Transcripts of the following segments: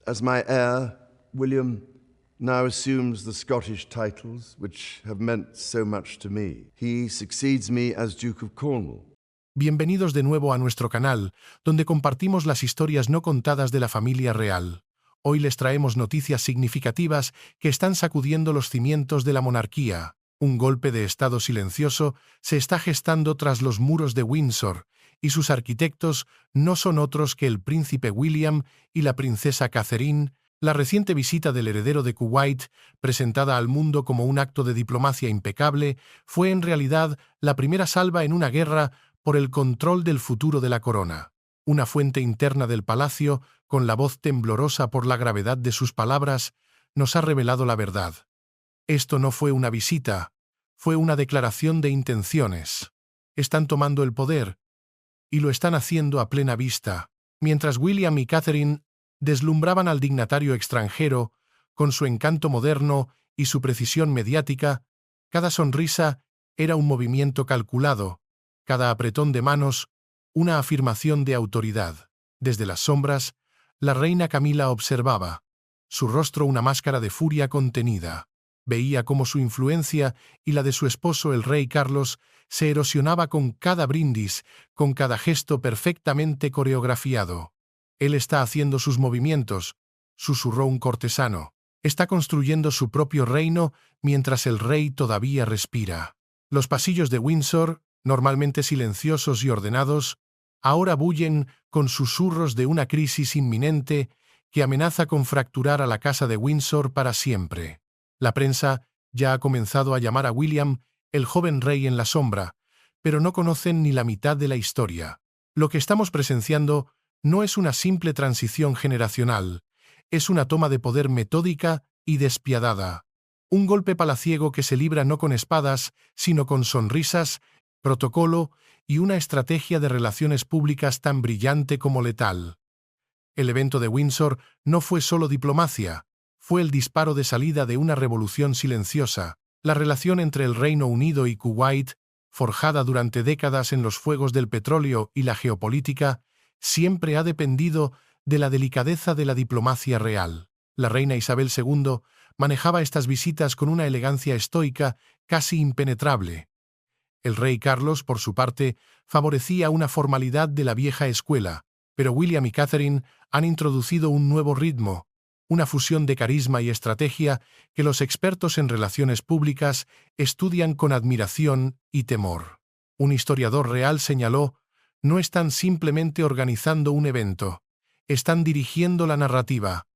As my heir, William now assumes the Scottish titles which have meant so much to me. He succeeds me as Duke of Cornwall. Bienvenidos de nuevo a nuestro canal, donde compartimos las historias no contadas de la familia real. Hoy les traemos noticias significativas que están sacudiendo los cimientos de la monarquía. Un golpe de estado silencioso se está gestando tras los muros de Windsor, y sus arquitectos no son otros que el príncipe William y la princesa Catherine. La reciente visita del heredero de Kuwait, presentada al mundo como un acto de diplomacia impecable, fue en realidad la primera salva en una guerra por el control del futuro de la corona. Una fuente interna del palacio, con la voz temblorosa por la gravedad de sus palabras, nos ha revelado la verdad. Esto no fue una visita, fue una declaración de intenciones. Están tomando el poder, y lo están haciendo a plena vista. Mientras William y Catherine deslumbraban al dignatario extranjero con su encanto moderno y su precisión mediática, cada sonrisa era un movimiento calculado, cada apretón de manos una afirmación de autoridad. Desde las sombras, la reina Camila observaba, su rostro una máscara de furia contenida. Veía cómo su influencia y la de su esposo el rey Carlos se erosionaba con cada brindis, con cada gesto perfectamente coreografiado. «Él está haciendo sus movimientos», susurró un cortesano. «Está construyendo su propio reino mientras el rey todavía respira». Los pasillos de Windsor, normalmente silenciosos y ordenados, ahora bullen con susurros de una crisis inminente que amenaza con fracturar a la casa de Windsor para siempre. La prensa ya ha comenzado a llamar a William el joven rey en la sombra, pero no conocen ni la mitad de la historia. Lo que estamos presenciando no es una simple transición generacional, es una toma de poder metódica y despiadada. Un golpe palaciego que se libra no con espadas, sino con sonrisas, protocolo y una estrategia de relaciones públicas tan brillante como letal. El evento de Windsor no fue solo diplomacia, fue el disparo de salida de una revolución silenciosa. La relación entre el Reino Unido y Kuwait, forjada durante décadas en los fuegos del petróleo y la geopolítica, siempre ha dependido de la delicadeza de la diplomacia real. La reina Isabel II manejaba estas visitas con una elegancia estoica casi impenetrable. El rey Carlos, por su parte, favorecía una formalidad de la vieja escuela, pero William y Catherine han introducido un nuevo ritmo, una fusión de carisma y estrategia que los expertos en relaciones públicas estudian con admiración y temor. Un historiador real señaló: no están simplemente organizando un evento, están dirigiendo la narrativa.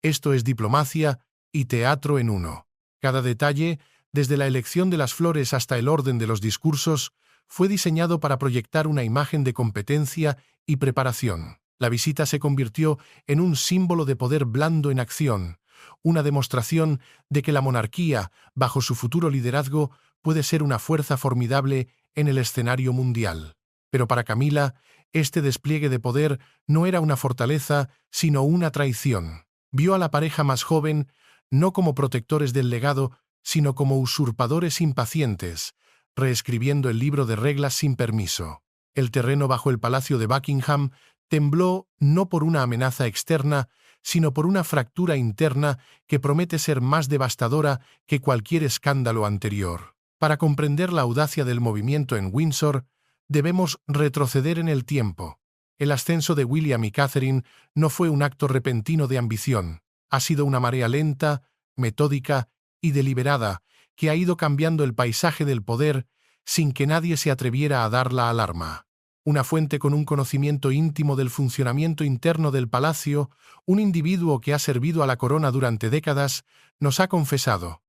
Esto es diplomacia y teatro en uno. Cada detalle, desde la elección de las flores hasta el orden de los discursos, fue diseñado para proyectar una imagen de competencia y preparación. La visita se convirtió en un símbolo de poder blando en acción, una demostración de que la monarquía, bajo su futuro liderazgo, puede ser una fuerza formidable en el escenario mundial. Pero para Camila, este despliegue de poder no era una fortaleza, sino una traición. Vio a la pareja más joven no como protectores del legado, sino como usurpadores impacientes, reescribiendo el libro de reglas sin permiso. El terreno bajo el palacio de Buckingham tembló no por una amenaza externa, sino por una fractura interna que promete ser más devastadora que cualquier escándalo anterior. Para comprender la audacia del movimiento en Windsor, debemos retroceder en el tiempo. El ascenso de William y Catherine no fue un acto repentino de ambición, ha sido una marea lenta, metódica y deliberada que ha ido cambiando el paisaje del poder sin que nadie se atreviera a dar la alarma. Una fuente con un conocimiento íntimo del funcionamiento interno del palacio, un individuo que ha servido a la corona durante décadas, nos ha confesado: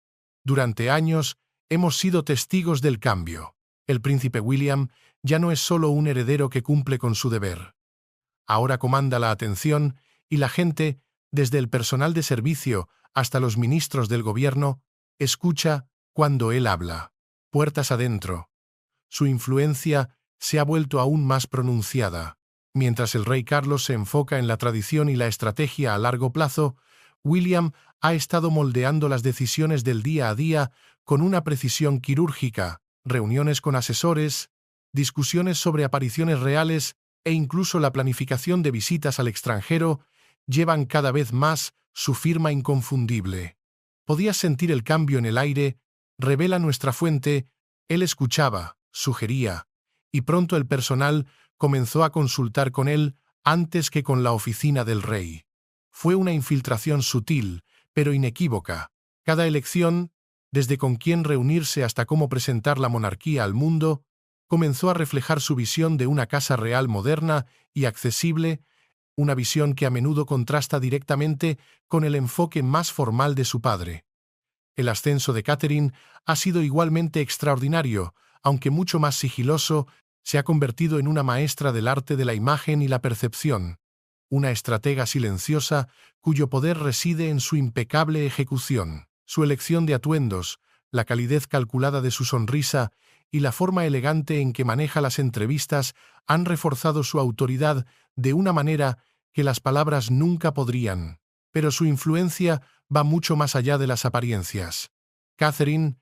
durante años hemos sido testigos del cambio. El príncipe William ya no es solo un heredero que cumple con su deber. Ahora comanda la atención y la gente, desde el personal de servicio hasta los ministros del gobierno, escucha cuando él habla. Puertas adentro. Su influencia se ha vuelto aún más pronunciada. Mientras el rey Carlos se enfoca en la tradición y la estrategia a largo plazo, William ha estado moldeando las decisiones del día a día con una precisión quirúrgica, reuniones con asesores, discusiones sobre apariciones reales e incluso la planificación de visitas al extranjero llevan cada vez más su firma inconfundible. Podías sentir el cambio en el aire, revela nuestra fuente. Él escuchaba, sugería, y pronto el personal comenzó a consultar con él antes que con la oficina del rey. Fue una infiltración sutil, pero inequívoca. Cada elección, desde con quién reunirse hasta cómo presentar la monarquía al mundo, comenzó a reflejar su visión de una casa real moderna y accesible, una visión que a menudo contrasta directamente con el enfoque más formal de su padre. El ascenso de Catherine ha sido igualmente extraordinario, aunque mucho más sigiloso. Se ha convertido en una maestra del arte de la imagen y la percepción, una estratega silenciosa cuyo poder reside en su impecable ejecución. Su elección de atuendos, la calidez calculada de su sonrisa y la forma elegante en que maneja las entrevistas han reforzado su autoridad de una manera que las palabras nunca podrían. Pero su influencia va mucho más allá de las apariencias. Catherine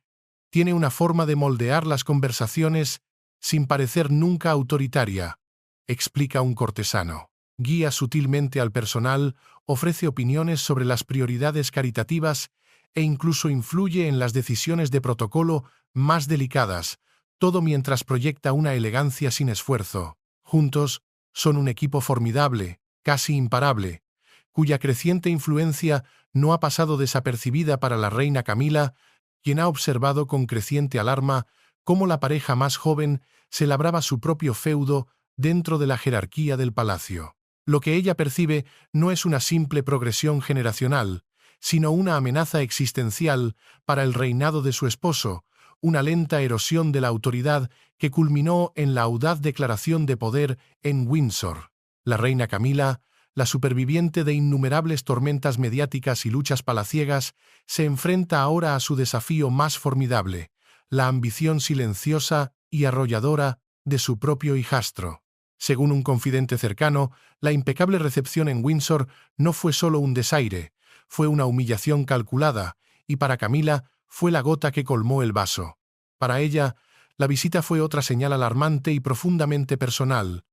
tiene una forma de moldear las conversaciones sin parecer nunca autoritaria, explica un cortesano. Guía sutilmente al personal, ofrece opiniones sobre las prioridades caritativas e incluso influye en las decisiones de protocolo más delicadas, todo mientras proyecta una elegancia sin esfuerzo. Juntos, son un equipo formidable, casi imparable, cuya creciente influencia no ha pasado desapercibida para la reina Camila, quien ha observado con creciente alarma cómo la pareja más joven se labraba su propio feudo dentro de la jerarquía del palacio. Lo que ella percibe no es una simple progresión generacional, sino una amenaza existencial para el reinado de su esposo, una lenta erosión de la autoridad que culminó en la audaz declaración de poder en Windsor. La reina Camila, la superviviente de innumerables tormentas mediáticas y luchas palaciegas, se enfrenta ahora a su desafío más formidable, la ambición silenciosa y arrolladora de su propio hijastro. Según un confidente cercano, la impecable recepción en Windsor no fue solo un desaire, fue una humillación calculada, y para Camila fue la gota que colmó el vaso. Para ella, la visita fue otra señal alarmante y profundamente personal.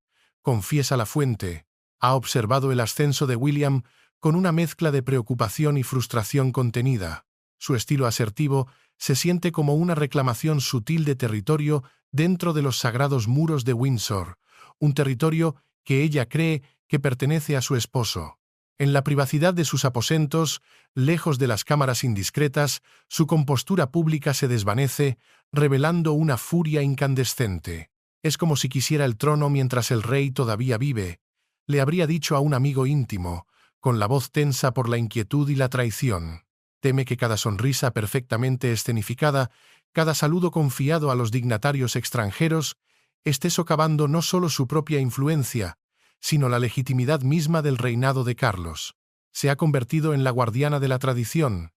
Confiesa la fuente, ha observado el ascenso de William con una mezcla de preocupación y frustración contenida. Su estilo asertivo se siente como una reclamación sutil de territorio dentro de los sagrados muros de Windsor, un territorio que ella cree que pertenece a su esposo. En la privacidad de sus aposentos, lejos de las cámaras indiscretas, su compostura pública se desvanece, revelando una furia incandescente. Es como si quisiera el trono mientras el rey todavía vive, le habría dicho a un amigo íntimo, con la voz tensa por la inquietud y la traición. Teme que cada sonrisa perfectamente escenificada, cada saludo confiado a los dignatarios extranjeros, esté socavando no solo su propia influencia, sino la legitimidad misma del reinado de Carlos. Se ha convertido en la guardiana de la tradición,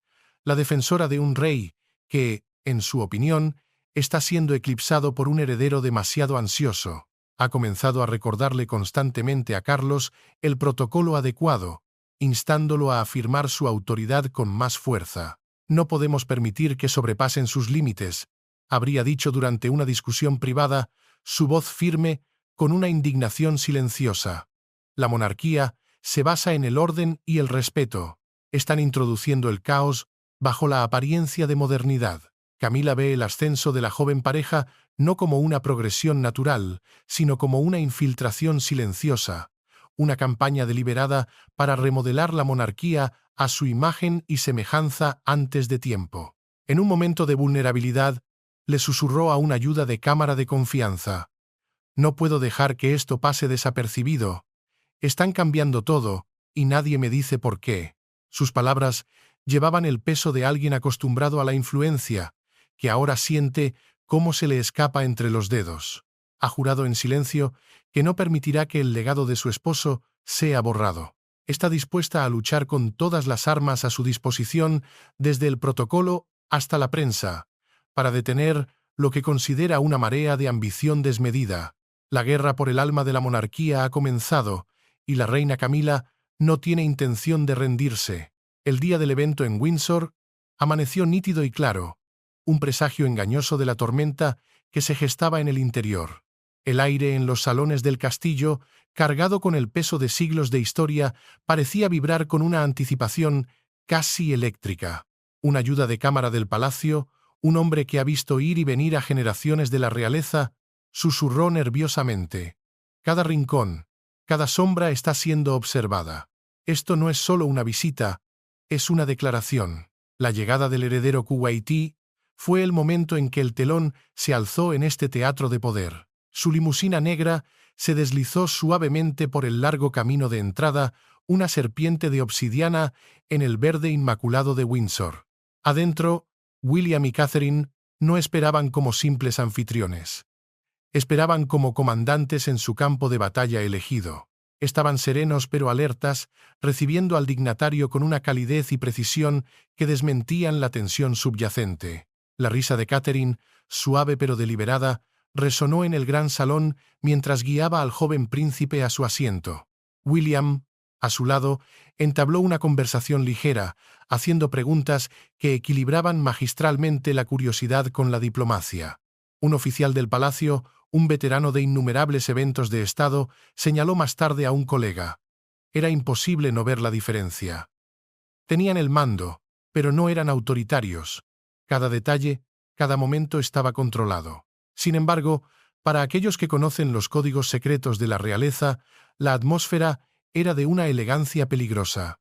la defensora de un rey que, en su opinión, está siendo eclipsado por un heredero demasiado ansioso. Ha comenzado a recordarle constantemente a Carlos el protocolo adecuado, instándolo a afirmar su autoridad con más fuerza. No podemos permitir que sobrepasen sus límites, habría dicho durante una discusión privada, su voz firme con una indignación silenciosa. La monarquía se basa en el orden y el respeto. Están introduciendo el caos bajo la apariencia de modernidad. Camila ve el ascenso de la joven pareja no como una progresión natural, sino como una infiltración silenciosa, una campaña deliberada para remodelar la monarquía a su imagen y semejanza antes de tiempo. En un momento de vulnerabilidad, le susurró a una ayuda de cámara de confianza. No puedo dejar que esto pase desapercibido. Están cambiando todo, y nadie me dice por qué. Sus palabras llevaban el peso de alguien acostumbrado a la influencia, que ahora siente cómo se le escapa entre los dedos. Ha jurado en silencio que no permitirá que el legado de su esposo sea borrado. Está dispuesta a luchar con todas las armas a su disposición, desde el protocolo hasta la prensa, para detener lo que considera una marea de ambición desmedida. La guerra por el alma de la monarquía ha comenzado, y la reina Camila no tiene intención de rendirse. El día del evento en Windsor amaneció nítido y claro, un presagio engañoso de la tormenta que se gestaba en el interior. El aire en los salones del castillo cargado con el peso de siglos de historia, parecía vibrar con una anticipación casi eléctrica. Un ayuda de cámara del palacio, un hombre que ha visto ir y venir a generaciones de la realeza, susurró nerviosamente. Cada rincón, cada sombra está siendo observada. Esto no es solo una visita, es una declaración. La llegada del heredero kuwaití fue el momento en que el telón se alzó en este teatro de poder. Su limusina negra se deslizó suavemente por el largo camino de entrada, una serpiente de obsidiana en el verde inmaculado de Windsor. Adentro, William y Catherine no esperaban como simples anfitriones. Esperaban como comandantes en su campo de batalla elegido. Estaban serenos pero alertas, recibiendo al dignatario con una calidez y precisión que desmentían la tensión subyacente. La risa de Catherine, suave pero deliberada, resonó en el gran salón mientras guiaba al joven príncipe a su asiento. William, a su lado, entabló una conversación ligera, haciendo preguntas que equilibraban magistralmente la curiosidad con la diplomacia. Un oficial del palacio, un veterano de innumerables eventos de Estado, señaló más tarde a un colega. Era imposible no ver la diferencia. Tenían el mando, pero no eran autoritarios. Cada detalle, cada momento estaba controlado. Sin embargo, para aquellos que conocen los códigos secretos de la realeza, la atmósfera era de una elegancia peligrosa.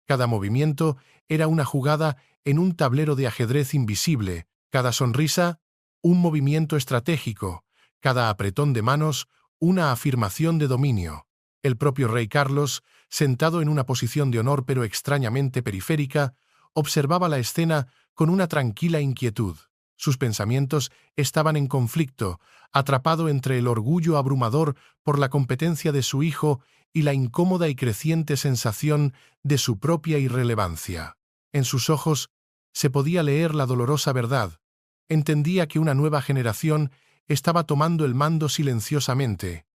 Cada movimiento era una jugada en un tablero de ajedrez invisible, cada sonrisa, un movimiento estratégico, cada apretón de manos, una afirmación de dominio. El propio rey Carlos, sentado en una posición de honor pero extrañamente periférica, observaba la escena con una tranquila inquietud. Sus pensamientos estaban en conflicto, atrapado entre el orgullo abrumador por la competencia de su hijo y la incómoda y creciente sensación de su propia irrelevancia. En sus ojos se podía leer la dolorosa verdad. Entendía que una nueva generación estaba tomando el mando silenciosamente,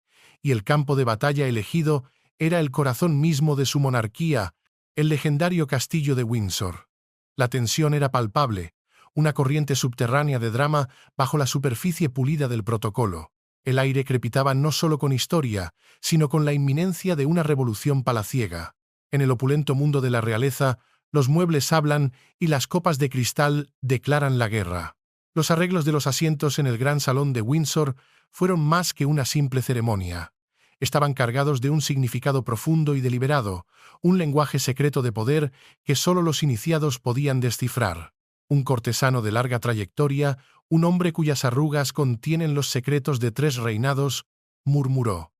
y el campo de batalla elegido era el corazón mismo de su monarquía, el legendario castillo de Windsor. La tensión era palpable, una corriente subterránea de drama bajo la superficie pulida del protocolo. El aire crepitaba no solo con historia, sino con la inminencia de una revolución palaciega. En el opulento mundo de la realeza, los muebles hablan y las copas de cristal declaran la guerra. Los arreglos de los asientos en el gran salón de Windsor fueron más que una simple ceremonia. Estaban cargados de un significado profundo y deliberado, un lenguaje secreto de poder que solo los iniciados podían descifrar. Un cortesano de larga trayectoria, un hombre cuyas arrugas contienen los secretos de 3 reinados, murmuró.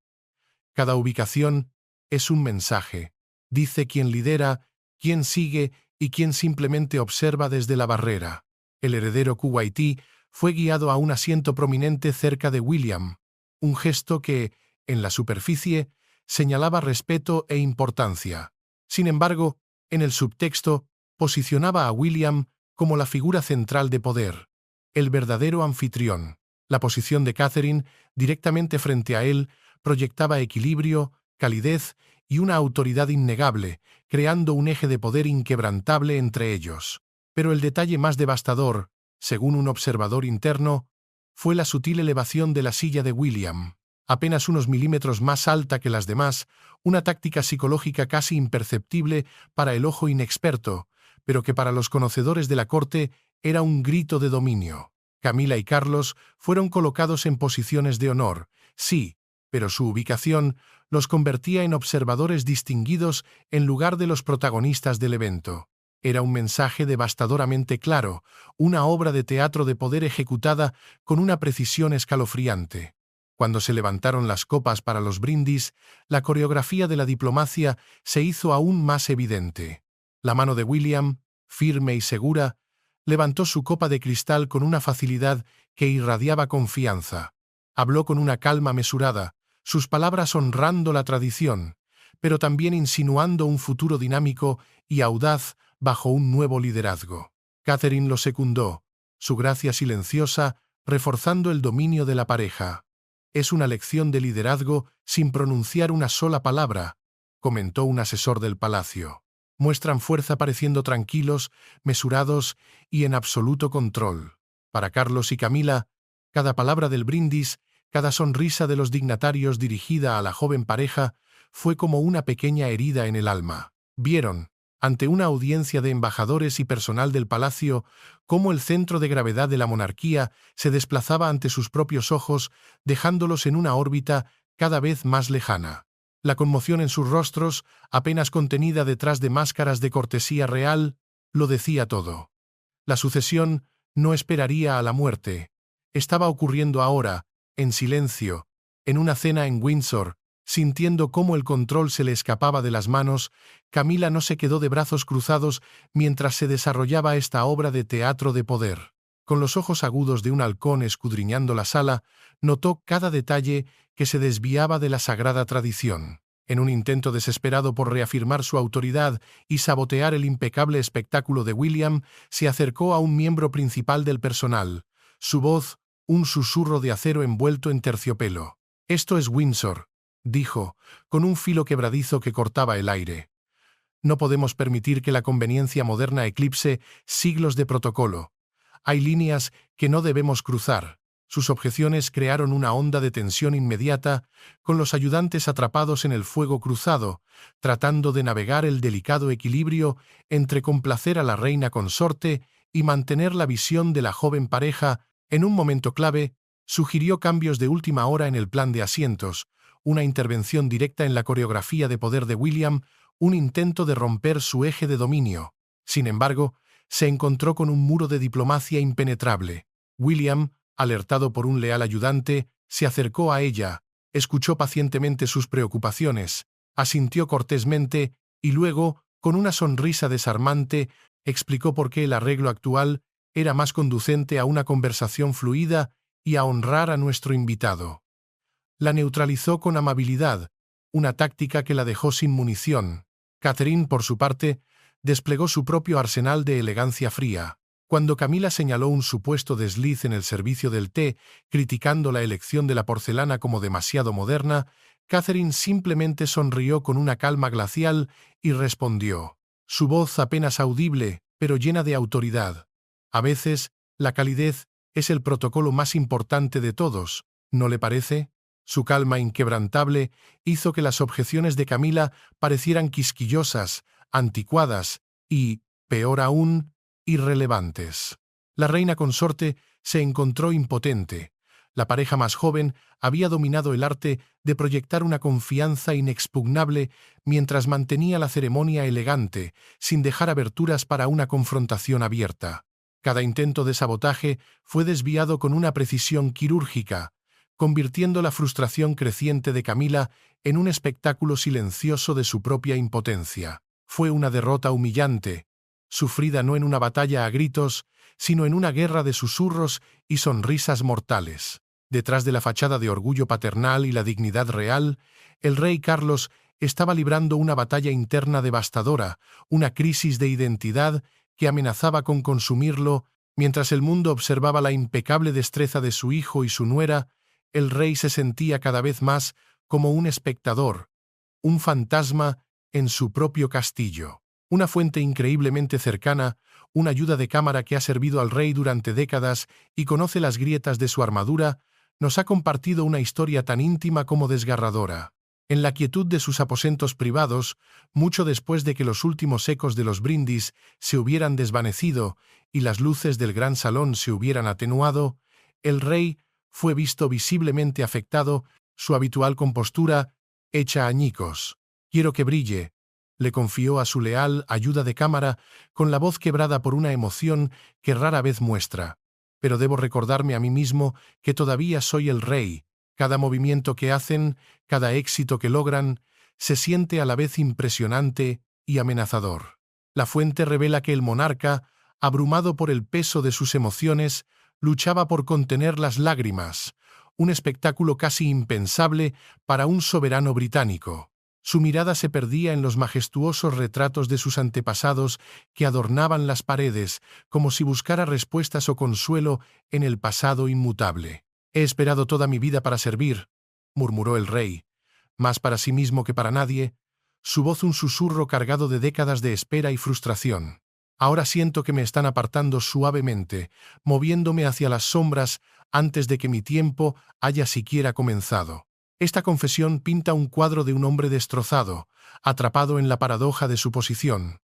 Cada ubicación es un mensaje. Dice quién lidera, quién sigue y quién simplemente observa desde la barrera. El heredero kuwaití fue guiado a un asiento prominente cerca de William, un gesto que, en la superficie, señalaba respeto e importancia. Sin embargo, en el subtexto, posicionaba a William como la figura central de poder, el verdadero anfitrión. La posición de Catherine, directamente frente a él, proyectaba equilibrio, calidez y una autoridad innegable, creando un eje de poder inquebrantable entre ellos. Pero el detalle más devastador, según un observador interno, fue la sutil elevación de la silla de William. Apenas unos milímetros más alta que las demás, una táctica psicológica casi imperceptible para el ojo inexperto, pero que para los conocedores de la corte era un grito de dominio. Camila y Carlos fueron colocados en posiciones de honor, sí, pero su ubicación los convertía en observadores distinguidos en lugar de los protagonistas del evento. Era un mensaje devastadoramente claro, una obra de teatro de poder ejecutada con una precisión escalofriante. Cuando se levantaron las copas para los brindis, la coreografía de la diplomacia se hizo aún más evidente. La mano de William, firme y segura, levantó su copa de cristal con una facilidad que irradiaba confianza. Habló con una calma mesurada, sus palabras honrando la tradición, pero también insinuando un futuro dinámico y audaz bajo un nuevo liderazgo. Catherine lo secundó, su gracia silenciosa reforzando el dominio de la pareja. «Es una lección de liderazgo sin pronunciar una sola palabra», comentó un asesor del palacio. «Muestran fuerza pareciendo tranquilos, mesurados y en absoluto control». Para Carlos y Camila, cada palabra del brindis Cada sonrisa de los dignatarios dirigida a la joven pareja fue como una pequeña herida en el alma. Vieron, ante una audiencia de embajadores y personal del palacio, cómo el centro de gravedad de la monarquía se desplazaba ante sus propios ojos, dejándolos en una órbita cada vez más lejana. La conmoción en sus rostros, apenas contenida detrás de máscaras de cortesía real, lo decía todo. La sucesión no esperaría a la muerte. Estaba ocurriendo ahora, en silencio, en una cena en Windsor. Sintiendo cómo el control se le escapaba de las manos, Camila no se quedó de brazos cruzados mientras se desarrollaba esta obra de teatro de poder. Con los ojos agudos de un halcón escudriñando la sala, notó cada detalle que se desviaba de la sagrada tradición. En un intento desesperado por reafirmar su autoridad y sabotear el impecable espectáculo de William, se acercó a un miembro principal del personal. Su voz, un susurro de acero envuelto en terciopelo. «Esto es Windsor», dijo, con un filo quebradizo que cortaba el aire. «No podemos permitir que la conveniencia moderna eclipse siglos de protocolo. Hay líneas que no debemos cruzar». Sus objeciones crearon una onda de tensión inmediata, con los ayudantes atrapados en el fuego cruzado, tratando de navegar el delicado equilibrio entre complacer a la reina consorte y mantener la visión de la joven pareja. En un momento clave, sugirió cambios de última hora en el plan de asientos, una intervención directa en la coreografía de poder de William, un intento de romper su eje de dominio. Sin embargo, se encontró con un muro de diplomacia impenetrable. William, alertado por un leal ayudante, se acercó a ella, escuchó pacientemente sus preocupaciones, asintió cortésmente y luego, con una sonrisa desarmante, explicó por qué el arreglo actual era más conducente a una conversación fluida y a honrar a nuestro invitado. La neutralizó con amabilidad, una táctica que la dejó sin munición. Catherine, por su parte, desplegó su propio arsenal de elegancia fría. Cuando Camila señaló un supuesto desliz en el servicio del té, criticando la elección de la porcelana como demasiado moderna, Catherine simplemente sonrió con una calma glacial y respondió. Su voz apenas audible, pero llena de autoridad. «A veces, la calidez es el protocolo más importante de todos, ¿no le parece?» Su calma inquebrantable hizo que las objeciones de Camila parecieran quisquillosas, anticuadas y, peor aún, irrelevantes. La reina consorte se encontró impotente. La pareja más joven había dominado el arte de proyectar una confianza inexpugnable mientras mantenía la ceremonia elegante, sin dejar aberturas para una confrontación abierta. Cada intento de sabotaje fue desviado con una precisión quirúrgica, convirtiendo la frustración creciente de Camila en un espectáculo silencioso de su propia impotencia. Fue una derrota humillante, sufrida no en una batalla a gritos, sino en una guerra de susurros y sonrisas mortales. Detrás de la fachada de orgullo paternal y la dignidad real, el rey Carlos estaba librando una batalla interna devastadora, una crisis de identidad que amenazaba con consumirlo. Mientras el mundo observaba la impecable destreza de su hijo y su nuera, el rey se sentía cada vez más como un espectador, un fantasma en su propio castillo. Una fuente increíblemente cercana, una ayuda de cámara que ha servido al rey durante décadas y conoce las grietas de su armadura, nos ha compartido una historia tan íntima como desgarradora. En la quietud de sus aposentos privados, mucho después de que los últimos ecos de los brindis se hubieran desvanecido y las luces del gran salón se hubieran atenuado, el rey fue visto visiblemente afectado, su habitual compostura hecha añicos. «Quiero que brille», le confió a su leal ayuda de cámara con la voz quebrada por una emoción que rara vez muestra. «Pero debo recordarme a mí mismo que todavía soy el rey. Cada movimiento que hacen, cada éxito que logran, se siente a la vez impresionante y amenazador». La fuente revela que el monarca, abrumado por el peso de sus emociones, luchaba por contener las lágrimas, un espectáculo casi impensable para un soberano británico. Su mirada se perdía en los majestuosos retratos de sus antepasados que adornaban las paredes, como si buscara respuestas o consuelo en el pasado inmutable. «He esperado toda mi vida para servir», murmuró el rey, más para sí mismo que para nadie, su voz un susurro cargado de décadas de espera y frustración. Ahora siento que me están apartando suavemente, moviéndome hacia las sombras antes de que mi tiempo haya siquiera comenzado. Esta confesión pinta un cuadro de un hombre destrozado, atrapado en la paradoja de su posición.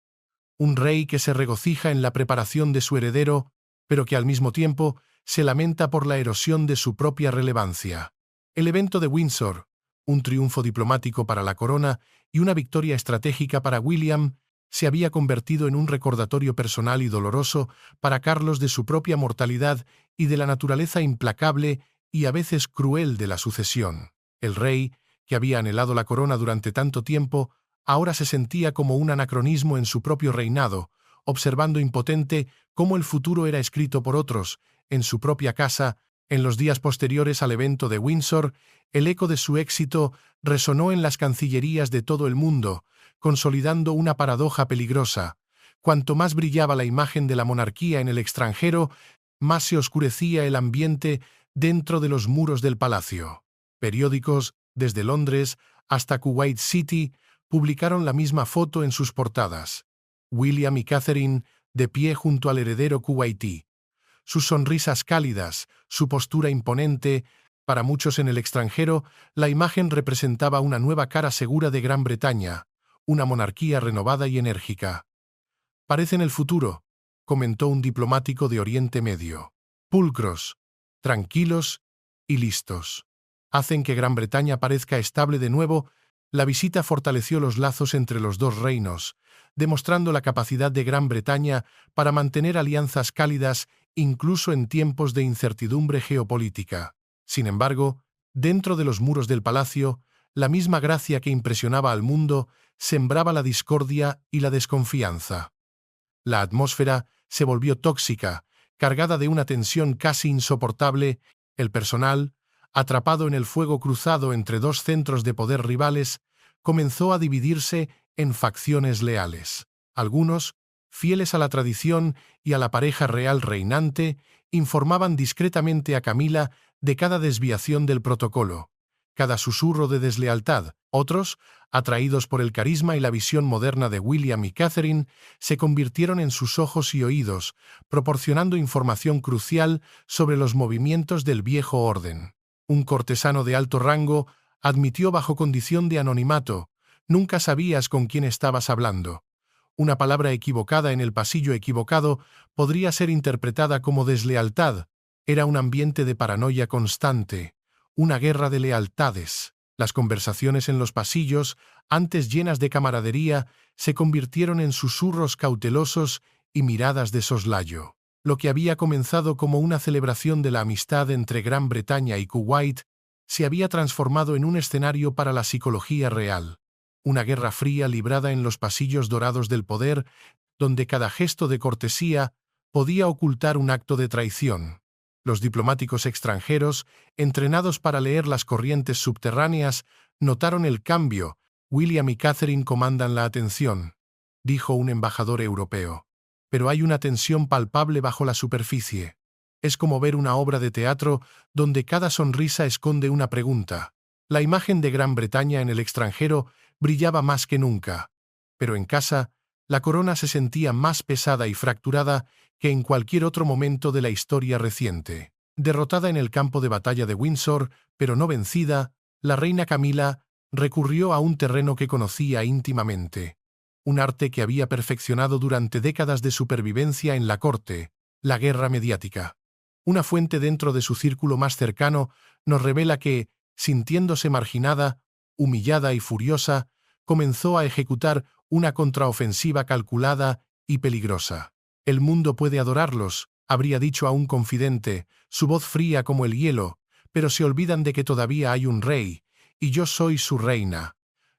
Un rey que se regocija en la preparación de su heredero, pero que al mismo tiempo se lamenta por la erosión de su propia relevancia. El evento de Windsor, un triunfo diplomático para la corona y una victoria estratégica para William, se había convertido en un recordatorio personal y doloroso para Carlos de su propia mortalidad y de la naturaleza implacable y a veces cruel de la sucesión. El rey, que había anhelado la corona durante tanto tiempo, ahora se sentía como un anacronismo en su propio reinado, observando impotente cómo el futuro era escrito por otros, en su propia casa. En los días posteriores al evento de Windsor, el eco de su éxito resonó en las cancillerías de todo el mundo, consolidando una paradoja peligrosa. Cuanto más brillaba la imagen de la monarquía en el extranjero, más se oscurecía el ambiente dentro de los muros del palacio. Periódicos, desde Londres hasta Kuwait City, publicaron la misma foto en sus portadas. William y Catherine de pie junto al heredero kuwaití. Sus sonrisas cálidas, su postura imponente. Para muchos en el extranjero, la imagen representaba una nueva cara segura de Gran Bretaña, una monarquía renovada y enérgica. «Parecen el futuro», comentó un diplomático de Oriente Medio. «Pulcros, tranquilos y listos. Hacen que Gran Bretaña parezca estable de nuevo». La visita fortaleció los lazos entre los dos reinos, demostrando la capacidad de Gran Bretaña para mantener alianzas cálidas incluso en tiempos de incertidumbre geopolítica. Sin embargo, dentro de los muros del palacio, la misma gracia que impresionaba al mundo sembraba la discordia y la desconfianza. La atmósfera se volvió tóxica, cargada de una tensión casi insoportable. El personal, atrapado en el fuego cruzado entre dos centros de poder rivales, comenzó a dividirse en facciones leales. Algunos, fieles a la tradición y a la pareja real reinante, informaban discretamente a Camila de cada desviación del protocolo, cada susurro de deslealtad. Otros, atraídos por el carisma y la visión moderna de William y Catherine, se convirtieron en sus ojos y oídos, proporcionando información crucial sobre los movimientos del viejo orden. Un cortesano de alto rango admitió bajo condición de anonimato: «Nunca sabías con quién estabas hablando». Una palabra equivocada en el pasillo equivocado podría ser interpretada como deslealtad. Era un ambiente de paranoia constante, una guerra de lealtades. Las conversaciones en los pasillos, antes llenas de camaradería, se convirtieron en susurros cautelosos y miradas de soslayo. Lo que había comenzado como una celebración de la amistad entre Gran Bretaña y Kuwait se había transformado en un escenario para la psicología real. Una guerra fría librada en los pasillos dorados del poder, donde cada gesto de cortesía podía ocultar un acto de traición. Los diplomáticos extranjeros, entrenados para leer las corrientes subterráneas, notaron el cambio. «William y Catherine comandan la atención», dijo un embajador europeo. «Pero hay una tensión palpable bajo la superficie. Es como ver una obra de teatro donde cada sonrisa esconde una pregunta». La imagen de Gran Bretaña en el extranjero brillaba más que nunca, pero en casa, la corona se sentía más pesada y fracturada que en cualquier otro momento de la historia reciente. Derrotada en el campo de batalla de Windsor, pero no vencida, la reina Camila recurrió a un terreno que conocía íntimamente, un arte que había perfeccionado durante décadas de supervivencia en la corte: la guerra mediática. Una fuente dentro de su círculo más cercano nos revela que, sintiéndose marginada, humillada y furiosa, comenzó a ejecutar una contraofensiva calculada y peligrosa. «El mundo puede adorarlos», habría dicho a un confidente, su voz fría como el hielo, «pero se olvidan de que todavía hay un rey, y yo soy su reina.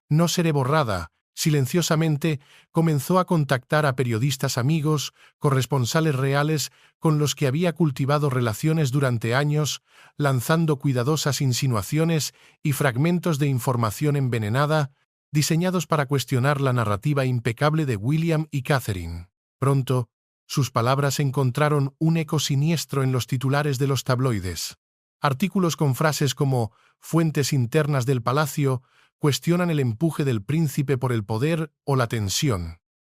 No seré borrada». Silenciosamente comenzó a contactar a periodistas amigos, corresponsales reales con los que había cultivado relaciones durante años, lanzando cuidadosas insinuaciones y fragmentos de información envenenada, diseñados para cuestionar la narrativa impecable de William y Catherine. Pronto, sus palabras encontraron un eco siniestro en los titulares de los tabloides. Artículos con frases como «fuentes internas del palacio» cuestionan el empuje del príncipe por el poder o la tensión.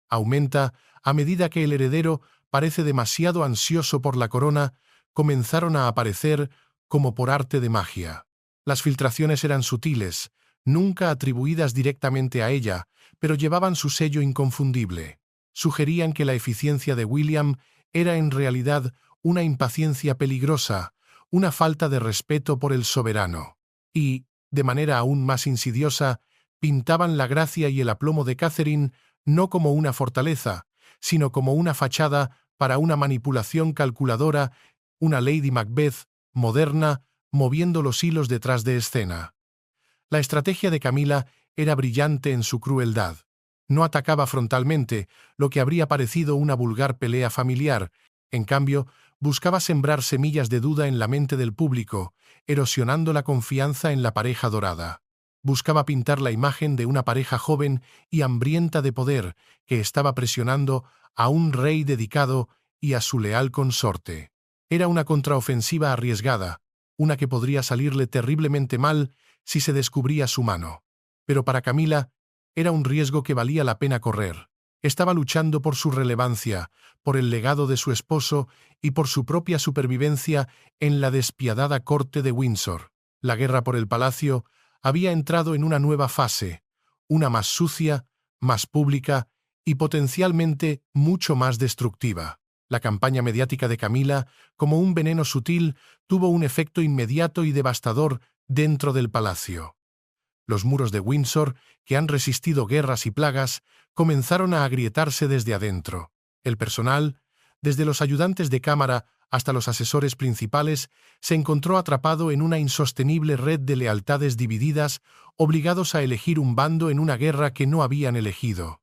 Aumenta a medida que el heredero parece demasiado ansioso por la corona, comenzaron a aparecer como por arte de magia. Las filtraciones eran sutiles, nunca atribuidas directamente a ella, pero llevaban su sello inconfundible. Sugerían que la eficiencia de William era en realidad una impaciencia peligrosa, una falta de respeto por el soberano. Y, de manera aún más insidiosa, pintaban la gracia y el aplomo de Catherine no como una fortaleza, sino como una fachada para una manipulación calculadora, una Lady Macbeth moderna, moviendo los hilos detrás de escena. La estrategia de Camila era brillante en su crueldad. No atacaba frontalmente, lo que habría parecido una vulgar pelea familiar. En cambio, buscaba sembrar semillas de duda en la mente del público, erosionando la confianza en la pareja dorada. Buscaba pintar la imagen de una pareja joven y hambrienta de poder que estaba presionando a un rey dedicado y a su leal consorte. Era una contraofensiva arriesgada, una que podría salirle terriblemente mal si se descubría su mano. Pero para Camila era un riesgo que valía la pena correr. Estaba luchando por su relevancia, por el legado de su esposo y por su propia supervivencia en la despiadada corte de Windsor. La guerra por el palacio había entrado en una nueva fase, una más sucia, más pública y potencialmente mucho más destructiva. La campaña mediática de Camila, como un veneno sutil, tuvo un efecto inmediato y devastador dentro del palacio. Los muros de Windsor, que han resistido guerras y plagas, comenzaron a agrietarse desde adentro. El personal, desde los ayudantes de cámara hasta los asesores principales, se encontró atrapado en una insostenible red de lealtades divididas, obligados a elegir un bando en una guerra que no habían elegido.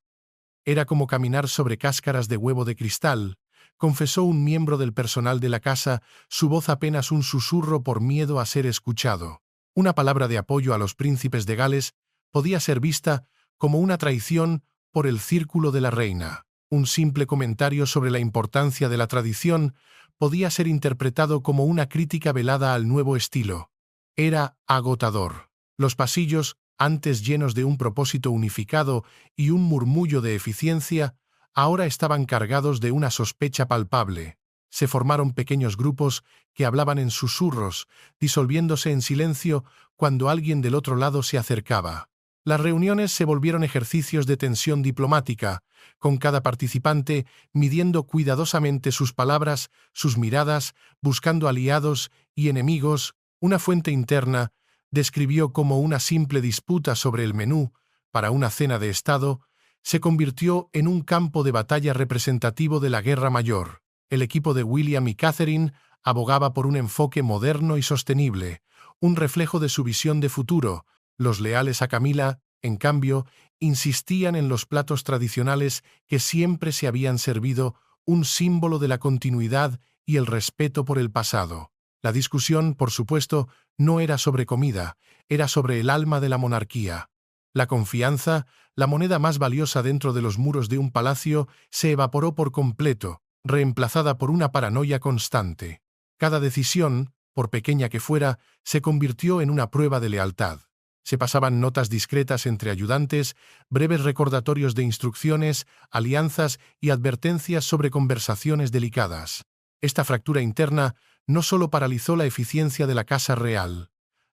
Era como caminar sobre cáscaras de huevo de cristal, confesó un miembro del personal de la casa, su voz apenas un susurro por miedo a ser escuchado. Una palabra de apoyo a los príncipes de Gales podía ser vista como una traición por el círculo de la reina. Un simple comentario sobre la importancia de la tradición podía ser interpretado como una crítica velada al nuevo estilo. Era agotador. Los pasillos, antes llenos de un propósito unificado y un murmullo de eficiencia, ahora estaban cargados de una sospecha palpable. Se formaron pequeños grupos que hablaban en susurros, disolviéndose en silencio cuando alguien del otro lado se acercaba. Las reuniones se volvieron ejercicios de tensión diplomática, con cada participante midiendo cuidadosamente sus palabras, sus miradas, buscando aliados y enemigos. Una fuente interna describió cómo una simple disputa sobre el menú para una cena de Estado se convirtió en un campo de batalla representativo de la Guerra Mayor. El equipo de William y Catherine abogaba por un enfoque moderno y sostenible, un reflejo de su visión de futuro. Los leales a Camila, en cambio, insistían en los platos tradicionales que siempre se habían servido, un símbolo de la continuidad y el respeto por el pasado. La discusión, por supuesto, no era sobre comida, era sobre el alma de la monarquía. La confianza, la moneda más valiosa dentro de los muros de un palacio, se evaporó por completo, reemplazada por una paranoia constante. Cada decisión, por pequeña que fuera, se convirtió en una prueba de lealtad. Se pasaban notas discretas entre ayudantes, breves recordatorios de instrucciones, alianzas y advertencias sobre conversaciones delicadas. Esta fractura interna no solo paralizó la eficiencia de la casa real,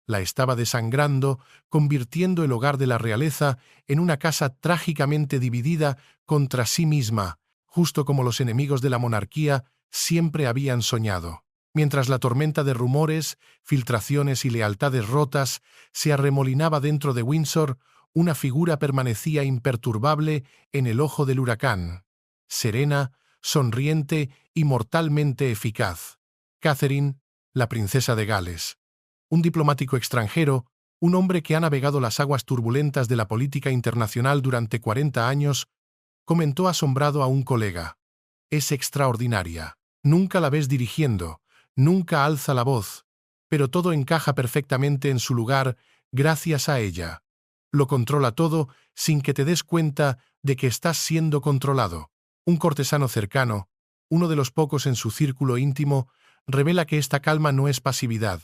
la estaba desangrando, convirtiendo el hogar de la realeza en una casa trágicamente dividida contra sí misma, justo como los enemigos de la monarquía siempre habían soñado. Mientras la tormenta de rumores, filtraciones y lealtades rotas se arremolinaba dentro de Windsor, una figura permanecía imperturbable en el ojo del huracán. Serena, sonriente y mortalmente eficaz. Catherine, la princesa de Gales. Un diplomático extranjero, un hombre que ha navegado las aguas turbulentas de la política internacional durante 40 años, comentó asombrado a un colega. Es extraordinaria. Nunca la ves dirigiendo. Nunca alza la voz, pero todo encaja perfectamente en su lugar gracias a ella. Lo controla todo sin que te des cuenta de que estás siendo controlado. Un cortesano cercano, uno de los pocos en su círculo íntimo, revela que esta calma no es pasividad,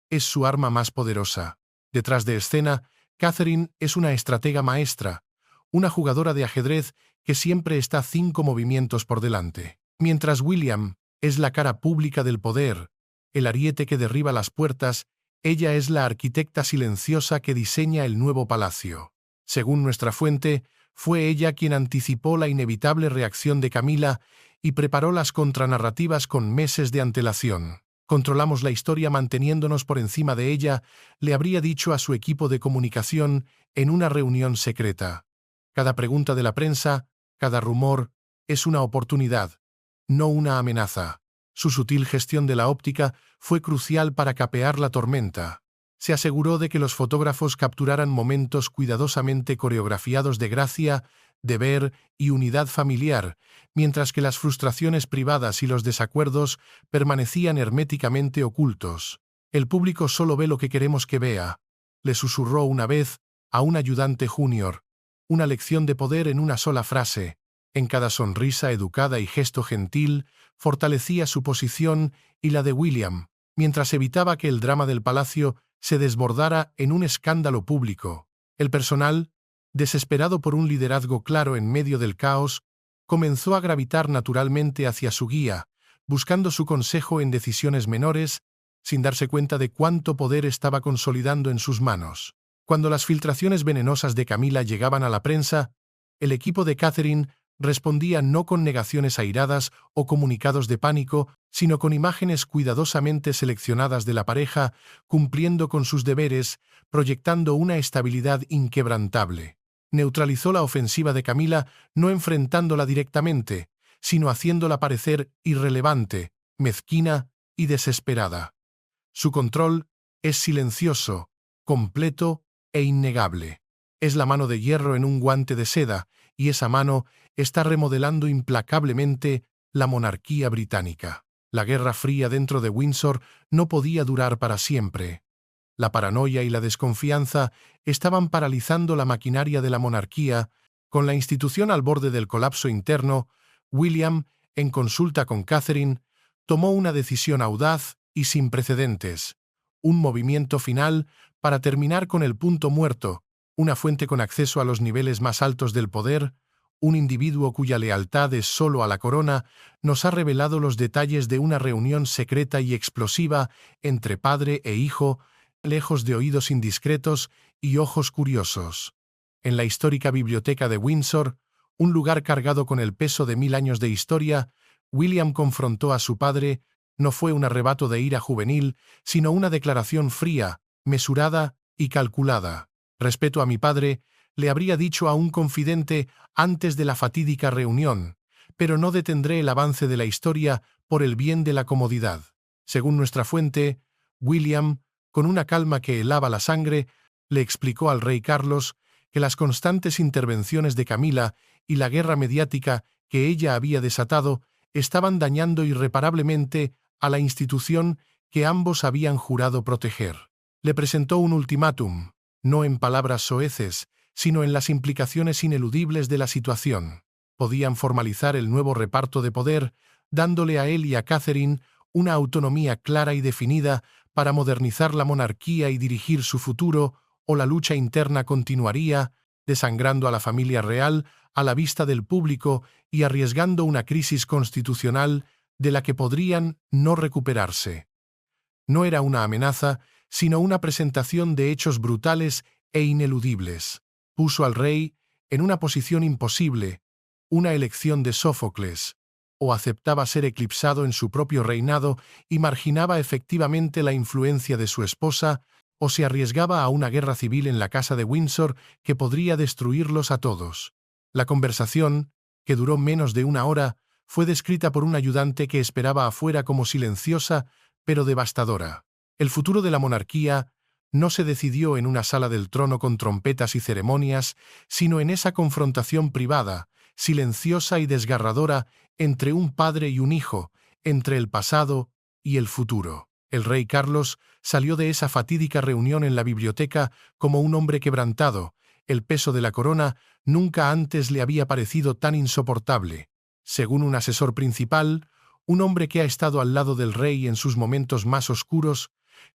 es su arma más poderosa. Detrás de escena, Catherine es una estratega maestra, una jugadora de ajedrez que siempre está 5 movimientos por delante. Mientras William es la cara pública del poder, el ariete que derriba las puertas, ella es la arquitecta silenciosa que diseña el nuevo palacio. Según nuestra fuente, fue ella quien anticipó la inevitable reacción de Camila y preparó las contranarrativas con meses de antelación. Controlamos la historia manteniéndonos por encima de ella, le habría dicho a su equipo de comunicación en una reunión secreta. Cada pregunta de la prensa, cada rumor, es una oportunidad, no una amenaza. Su sutil gestión de la óptica fue crucial para capear la tormenta. Se aseguró de que los fotógrafos capturaran momentos cuidadosamente coreografiados de gracia, deber y unidad familiar, mientras que las frustraciones privadas y los desacuerdos permanecían herméticamente ocultos. «El público solo ve lo que queremos que vea», le susurró una vez a un ayudante junior. Una lección de poder en una sola frase. En cada sonrisa educada y gesto gentil fortalecía su posición y la de William, mientras evitaba que el drama del palacio se desbordara en un escándalo público. El personal, desesperado por un liderazgo claro en medio del caos, comenzó a gravitar naturalmente hacia su guía, buscando su consejo en decisiones menores, sin darse cuenta de cuánto poder estaba consolidando en sus manos. Cuando las filtraciones venenosas de Camila llegaban a la prensa, el equipo de Catherine respondía no con negaciones airadas o comunicados de pánico, sino con imágenes cuidadosamente seleccionadas de la pareja, cumpliendo con sus deberes, proyectando una estabilidad inquebrantable. Neutralizó la ofensiva de Camila no enfrentándola directamente, sino haciéndola parecer irrelevante, mezquina y desesperada. Su control es silencioso, completo e innegable. Es la mano de hierro en un guante de seda, y esa mano está remodelando implacablemente la monarquía británica. La Guerra Fría dentro de Windsor no podía durar para siempre. La paranoia y la desconfianza estaban paralizando la maquinaria de la monarquía. Con la institución al borde del colapso interno, William, en consulta con Catherine, tomó una decisión audaz y sin precedentes. Un movimiento final para terminar con el punto muerto, una fuente con acceso a los niveles más altos del poder, un individuo cuya lealtad es solo a la corona, nos ha revelado los detalles de una reunión secreta y explosiva entre padre e hijo, lejos de oídos indiscretos y ojos curiosos. En la histórica biblioteca de Windsor, un lugar cargado con el peso de 1000 años de historia, William confrontó a su padre. No fue un arrebato de ira juvenil, sino una declaración fría, mesurada y calculada. «Respeto a mi padre», le habría dicho a un confidente antes de la fatídica reunión, pero no detendré el avance de la historia por el bien de la comodidad. Según nuestra fuente, William, con una calma que helaba la sangre, le explicó al rey Carlos que las constantes intervenciones de Camila y la guerra mediática que ella había desatado estaban dañando irreparablemente a la institución que ambos habían jurado proteger. Le presentó un ultimátum, no en palabras soeces, sino en las implicaciones ineludibles de la situación. Podían formalizar el nuevo reparto de poder, dándole a él y a Catherine una autonomía clara y definida para modernizar la monarquía y dirigir su futuro, o la lucha interna continuaría, desangrando a la familia real a la vista del público y arriesgando una crisis constitucional de la que podrían no recuperarse. No era una amenaza, sino una presentación de hechos brutales e ineludibles. Puso al rey en una posición imposible, una elección de Sófocles. O aceptaba ser eclipsado en su propio reinado y marginaba efectivamente la influencia de su esposa, o se arriesgaba a una guerra civil en la casa de Windsor que podría destruirlos a todos. La conversación, que duró menos de una hora, fue descrita por un ayudante que esperaba afuera como silenciosa pero devastadora. El futuro de la monarquía no se decidió en una sala del trono con trompetas y ceremonias, sino en esa confrontación privada, silenciosa y desgarradora, entre un padre y un hijo, entre el pasado y el futuro. El rey Carlos salió de esa fatídica reunión en la biblioteca como un hombre quebrantado. El peso de la corona nunca antes le había parecido tan insoportable. Según un asesor principal, un hombre que ha estado al lado del rey en sus momentos más oscuros,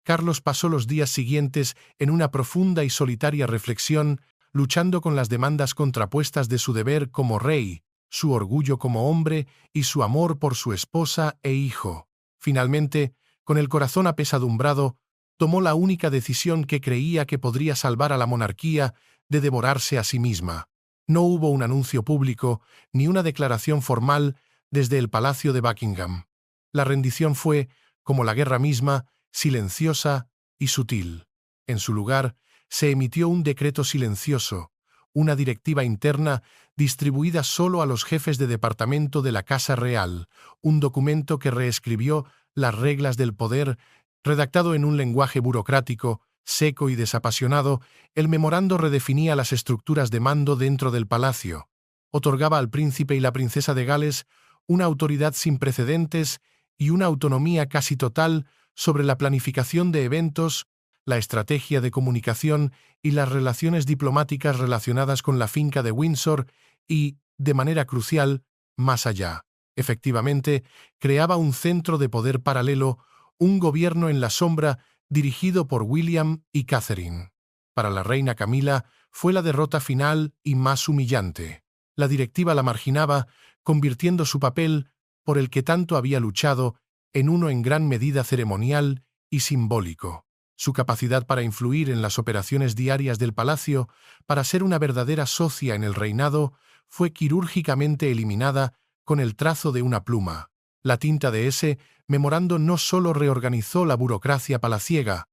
Carlos pasó los días siguientes en una profunda y solitaria reflexión, luchando con las demandas contrapuestas de su deber como rey, su orgullo como hombre y su amor por su esposa e hijo. Finalmente, con el corazón apesadumbrado, tomó la única decisión que creía que podría salvar a la monarquía de devorarse a sí misma. No hubo un anuncio público ni una declaración formal desde el Palacio de Buckingham. La rendición fue, como la guerra misma, silenciosa y sutil. En su lugar, se emitió un decreto silencioso, una directiva interna distribuida solo a los jefes de departamento de la Casa Real, un documento que reescribió las reglas del poder. Redactado en un lenguaje burocrático, seco y desapasionado, el memorando redefinía las estructuras de mando dentro del palacio. Otorgaba al príncipe y la princesa de Gales una autoridad sin precedentes y una autonomía casi total sobre la planificación de eventos, la estrategia de comunicación y las relaciones diplomáticas relacionadas con la finca de Windsor y, de manera crucial, más allá. Efectivamente, creaba un centro de poder paralelo, un gobierno en la sombra dirigido por William y Catherine. Para la reina Camila fue la derrota final y más humillante. La directiva la marginaba, convirtiendo su papel, por el que tanto había luchado, en uno en gran medida ceremonial y simbólico. Su capacidad para influir en las operaciones diarias del palacio, para ser una verdadera socia en el reinado, fue quirúrgicamente eliminada con el trazo de una pluma. La tinta de ese memorando no solo reorganizó la burocracia palaciega,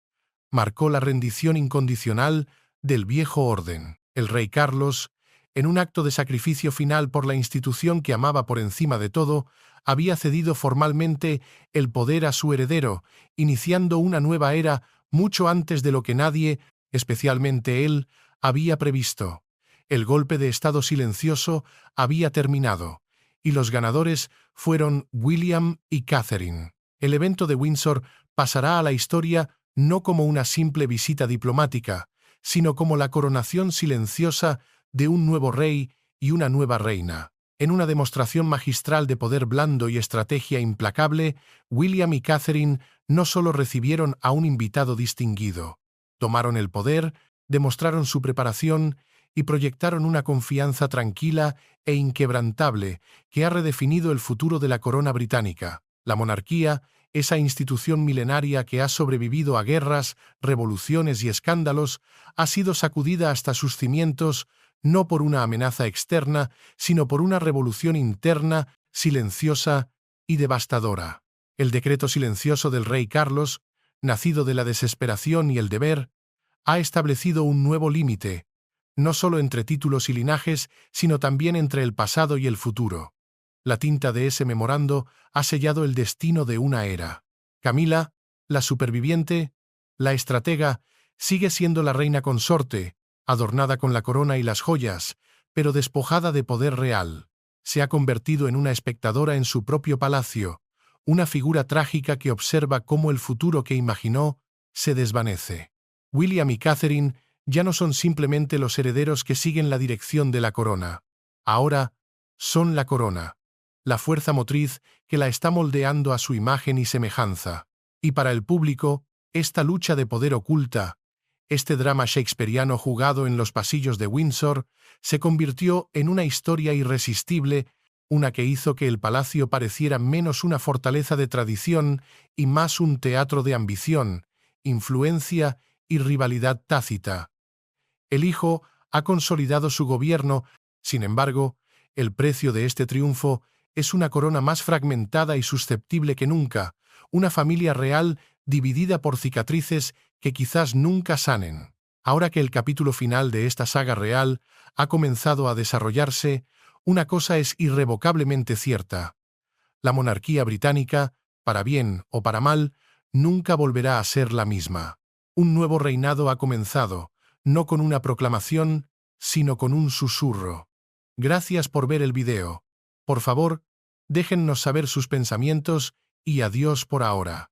marcó la rendición incondicional del viejo orden. El rey Carlos, en un acto de sacrificio final por la institución que amaba por encima de todo, había cedido formalmente el poder a su heredero, iniciando una nueva era mucho antes de lo que nadie, especialmente él, había previsto. El golpe de estado silencioso había terminado, y los ganadores fueron William y Catherine. El evento de Windsor pasará a la historia no como una simple visita diplomática, sino como la coronación silenciosa de un nuevo rey y una nueva reina. En una demostración magistral de poder blando y estrategia implacable, William y Catherine no solo recibieron a un invitado distinguido, tomaron el poder, demostraron su preparación y proyectaron una confianza tranquila e inquebrantable que ha redefinido el futuro de la corona británica. La monarquía, esa institución milenaria que ha sobrevivido a guerras, revoluciones y escándalos, ha sido sacudida hasta sus cimientos no por una amenaza externa, sino por una revolución interna, silenciosa y devastadora. El decreto silencioso del rey Carlos, nacido de la desesperación y el deber, ha establecido un nuevo límite, no solo entre títulos y linajes, sino también entre el pasado y el futuro. La tinta de ese memorando ha sellado el destino de una era. Camila, la superviviente, la estratega, sigue siendo la reina consorte, adornada con la corona y las joyas, pero despojada de poder real. Se ha convertido en una espectadora en su propio palacio, una figura trágica que observa cómo el futuro que imaginó se desvanece. William y Catherine ya no son simplemente los herederos que siguen la dirección de la corona. Ahora son la corona, la fuerza motriz que la está moldeando a su imagen y semejanza. Y para el público, esta lucha de poder oculta, este drama shakespeariano jugado en los pasillos de Windsor, se convirtió en una historia irresistible, una que hizo que el palacio pareciera menos una fortaleza de tradición y más un teatro de ambición, influencia y rivalidad tácita. El hijo ha consolidado su gobierno, sin embargo, el precio de este triunfo es una corona más fragmentada y susceptible que nunca, una familia real dividida por cicatrices que quizás nunca sanen. Ahora que el capítulo final de esta saga real ha comenzado a desarrollarse, una cosa es irrevocablemente cierta. La monarquía británica, para bien o para mal, nunca volverá a ser la misma. Un nuevo reinado ha comenzado, no con una proclamación, sino con un susurro. Gracias por ver el video. Por favor, déjennos saber sus pensamientos y adiós por ahora.